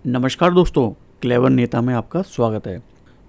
नमस्कार दोस्तों, क्लेवर नेता में आपका स्वागत है।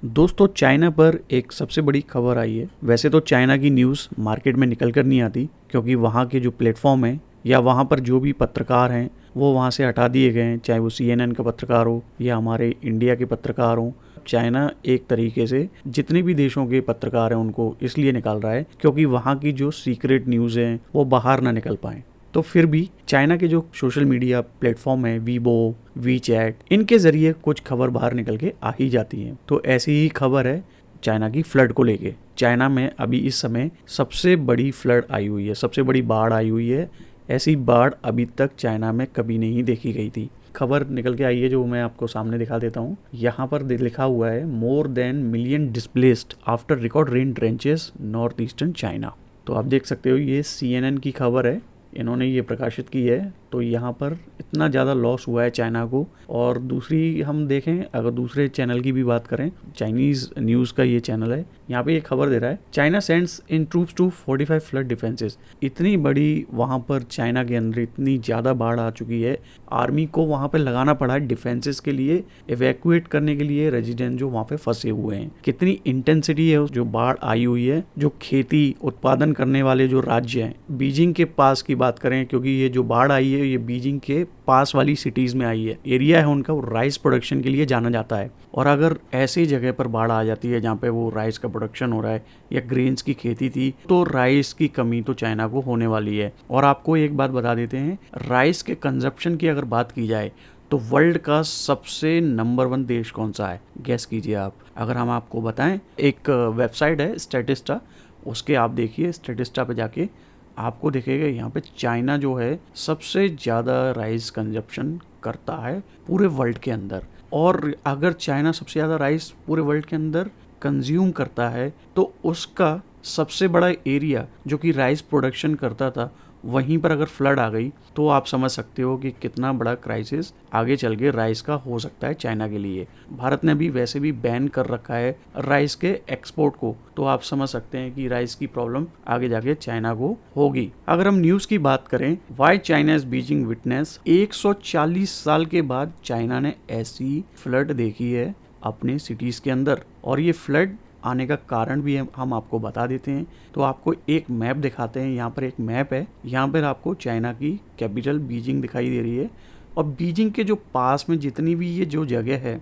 दोस्तों, चाइना पर एक सबसे बड़ी खबर आई है। वैसे तो चाइना की न्यूज़ मार्केट में निकल कर नहीं आती, क्योंकि वहाँ के जो प्लेटफॉर्म हैं या वहाँ पर जो भी पत्रकार हैं वो वहाँ से हटा दिए गए हैं, चाहे वो CNN का पत्रकार हो या हमारे इंडिया के पत्रकार हों। चाइना एक तरीके से जितने भी देशों के पत्रकार हैं उनको इसलिए निकाल रहा है क्योंकि वहाँ की जो सीक्रेट न्यूज़ हैं वो बाहर ना निकल पाएँ। तो फिर भी चाइना के जो सोशल मीडिया प्लेटफॉर्म है, वीबो, वी चैट, इनके ज़रिए कुछ खबर बाहर निकल के आ ही जाती हैं। तो ऐसी ही खबर है चाइना की फ्लड को लेके। चाइना में अभी इस समय सबसे बड़ी फ्लड आई हुई है, सबसे बड़ी बाढ़ आई हुई है। ऐसी बाढ़ अभी तक चाइना में कभी नहीं देखी गई थी। खबर निकल के आई है जो मैं आपको सामने दिखा देता हूँ। यहाँ पर लिखा हुआ है, more than million displaced after record rain drenches north eastern China. तो आप देख सकते हो ये CNN की खबर है, इन्होंने ये प्रकाशित की है। तो यहाँ पर इतना ज़्यादा लॉस हुआ है चाइना को। और दूसरी हम देखें, अगर दूसरे चैनल की भी बात करें, चाइनीज़ न्यूज़ का ये चैनल है, यहाँ पे ये खबर दे रहा है, China sends in troops to 45 flood defences. इतनी बड़ी वहाँ पर चाइना के अंदर इतनी ज़्यादा बाढ़ आ चुकी है, आर्मी को वहाँ पर लगाना पड़ा है डिफेंसेस के लिए, एवैक्यूएट करने के लिए रेजिडेंट जो वहाँ पे फंसे हुए हैं। कितनी इंटेंसिटी है जो बाढ़ आई हुई है। जो खेती उत्पादन करने वाले जो राज्य हैं, बीजिंग के पास की बात करें, क्योंकि ये जो बाढ़ आई है ये बीजिंग के पास वाली सिटीज़ में आई है। एरिया है उनका, वो राइस प्रोडक्शन के लिए जाना जाता है। और अगर ऐसी जगह पर बाढ़ आ जाती है जहाँ पे वो राइस का प्रोडक्शन हो रहा है या ग्रेन्स की खेती थी, तो राइस की कमी तो चाइना को होने वाली है। और आपको एक बात बता देते हैं, राइस के कंजप्शन की अगर बात की जाए तो वर्ल्ड का सबसे नंबर 1 देश कौन सा है? गैस कीजिए आप। अगर हम आपको बताएं, एक वेबसाइट है स्टैटिस्टा, उसके आप देखिए, स्टैटिस्टा पे जाके आपको दिखेगा यहाँ पे चाइना जो है सबसे ज़्यादा राइस कंजप्शन करता है पूरे वर्ल्ड के अंदर। और अगर चाइना सबसे ज़्यादा राइस पूरे वर्ल्ड के अंदर कंज्यूम करता है तो उसका सबसे बड़ा एरिया जो कि राइस प्रोडक्शन करता था, वहीं पर अगर फ्लड आ गई तो आप समझ सकते हो कि कितना बड़ा क्राइसिस आगे चल के राइस का हो सकता है चाइना के लिए। भारत ने भी वैसे भी बैन कर रखा है राइस के एक्सपोर्ट को, तो आप समझ सकते हैं कि राइस की प्रॉब्लम आगे जाके चाइना को होगी। अगर हम न्यूज़ की बात करें, why China is Beijing witness, 140 साल के बाद चाइना ने ऐसी फ्लड देखी है अपने सिटीज़ के अंदर। और ये फ्लड आने का कारण भी हम आपको बता देते हैं। तो आपको एक मैप दिखाते हैं। यहाँ पर एक मैप है, यहाँ पर आपको चाइना की कैपिटल बीजिंग दिखाई दे रही है। और बीजिंग के जो पास में जितनी भी ये जो जगह है,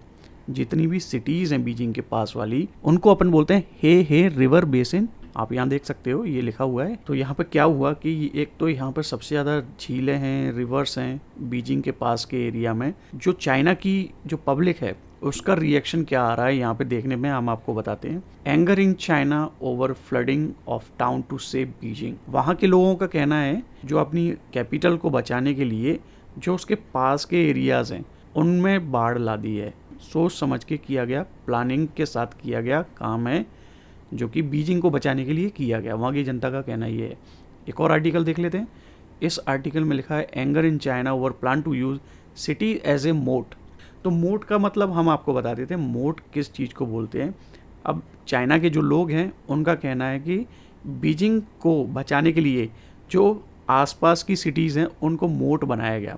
जितनी भी सिटीज़ हैं बीजिंग के पास वाली, उनको अपन बोलते हैं हे रिवर बेसिन। आप यहाँ देख सकते हो, ये लिखा हुआ है। तो यहाँ पर क्या हुआ कि एक तो यहाँ पर सबसे ज़्यादा झीलें हैं, रिवर्स हैं बीजिंग के पास के एरिया में। जो चाइना की जो पब्लिक है उसका रिएक्शन क्या आ रहा है यहाँ पे देखने में हम आपको बताते हैं। Anger in China over flooding of town to save Beijing. वहाँ के लोगों का कहना है जो अपनी कैपिटल को बचाने के लिए जो उसके पास के एरियाज़ हैं उनमें बाढ़ ला दी है। सोच समझ के किया गया, प्लानिंग के साथ किया गया काम है जो कि बीजिंग को बचाने के लिए किया गया। वहाँ की जनता का कहना ये है। एक और आर्टिकल देख लेते हैं। इस आर्टिकल में लिखा है, anger in China over plan to use city as a moat. तो मोट का मतलब हम आपको बता देते हैं, मोट किस चीज़ को बोलते हैं। अब चाइना के जो लोग हैं उनका कहना है कि बीजिंग को बचाने के लिए जो आसपास की सिटीज़ हैं उनको मोट बनाया गया।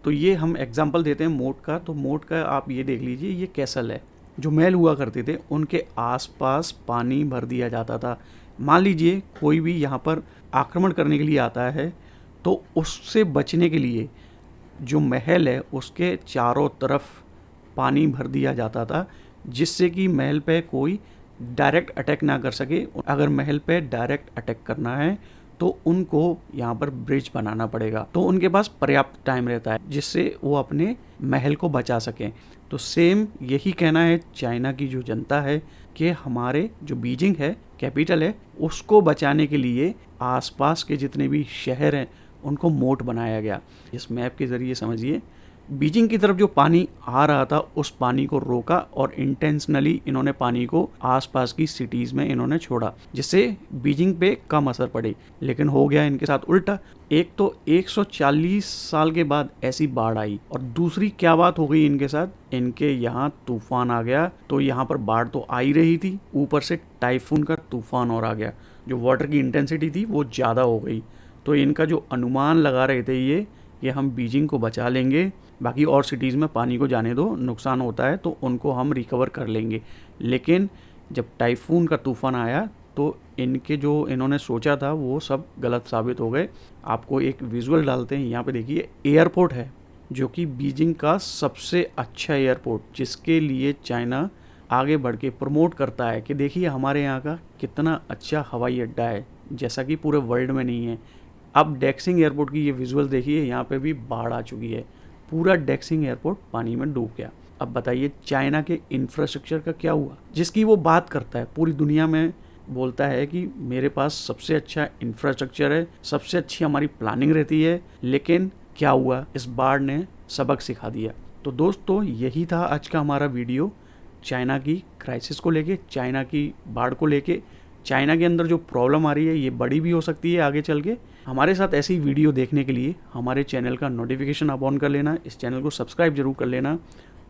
तो ये हम एग्जांपल देते हैं मोट का। तो मोट का आप ये देख लीजिए, ये कैसल है। जो महल हुआ करते थे उनके आसपास पानी भर दिया जाता था। मान लीजिए कोई भी यहाँ पर आक्रमण करने के लिए आता है तो उससे बचने के लिए जो महल है उसके चारों तरफ पानी भर दिया जाता था, जिससे कि महल पे कोई डायरेक्ट अटैक ना कर सके। अगर महल पे डायरेक्ट अटैक करना है तो उनको यहाँ पर ब्रिज बनाना पड़ेगा, तो उनके पास पर्याप्त टाइम रहता है जिससे वो अपने महल को बचा सकें। तो सेम यही कहना है चाइना की जो जनता है कि हमारे जो बीजिंग है कैपिटल है उसको बचाने के लिए आसपास के जितने भी शहर हैं उनको मोट बनाया गया। इस मैप के ज़रिए समझिए, बीजिंग की तरफ जो पानी आ रहा था उस पानी को रोका और इंटेंशनली इन्होंने पानी को आसपास की सिटीज़ में इन्होंने छोड़ा, जिससे बीजिंग पे कम असर पड़े। लेकिन हो गया इनके साथ उल्टा। एक तो 140 साल के बाद ऐसी बाढ़ आई, और दूसरी क्या बात हो गई इनके साथ, इनके यहाँ तूफान आ गया। तो यहाँ पर बाढ़ तो आ ही रही थी, ऊपर से टाइफून का तूफान और आ गया। जो वाटर की इंटेंसिटी थी वो ज़्यादा हो गई। तो इनका जो अनुमान लगा रहे थे ये हम बीजिंग को बचा लेंगे बाकी और सिटीज़ में पानी को जाने दो, नुकसान होता है तो उनको हम रिकवर कर लेंगे। लेकिन जब टाइफून का तूफ़ान आया तो इनके जो इन्होंने सोचा था वो सब गलत साबित हो गए। आपको एक विजुअल डालते हैं, यहाँ पे देखिए एयरपोर्ट है जो कि बीजिंग का सबसे अच्छा एयरपोर्ट, जिसके लिए चाइना आगे बढ़ के प्रमोट करता है कि देखिए हमारे यहाँ का कितना अच्छा हवाई अड्डा है, जैसा कि पूरे वर्ल्ड में नहीं है। अब डेक्सिंग एयरपोर्ट की ये विजुअल देखिए, यहाँ पे भी बाढ़ आ चुकी है, पूरा डेक्सिंग एयरपोर्ट पानी में डूब गया। अब बताइए चाइना के इंफ्रास्ट्रक्चर का क्या हुआ, जिसकी वो बात करता है, पूरी दुनिया में बोलता है कि मेरे पास सबसे अच्छा इंफ्रास्ट्रक्चर है, सबसे अच्छी हमारी प्लानिंग रहती है, लेकिन क्या हुआ, इस बाढ़ ने सबक सिखा दिया। तो दोस्तों यही था आज का हमारा वीडियो, चाइना की क्राइसिस को लेके, चाइना की बाढ़ को लेके। चाइना के अंदर जो प्रॉब्लम आ रही है ये बड़ी भी हो सकती है आगे चल के। हमारे साथ ऐसी वीडियो देखने के लिए हमारे चैनल का नोटिफिकेशन आप ऑन कर लेना, इस चैनल को सब्सक्राइब जरूर कर लेना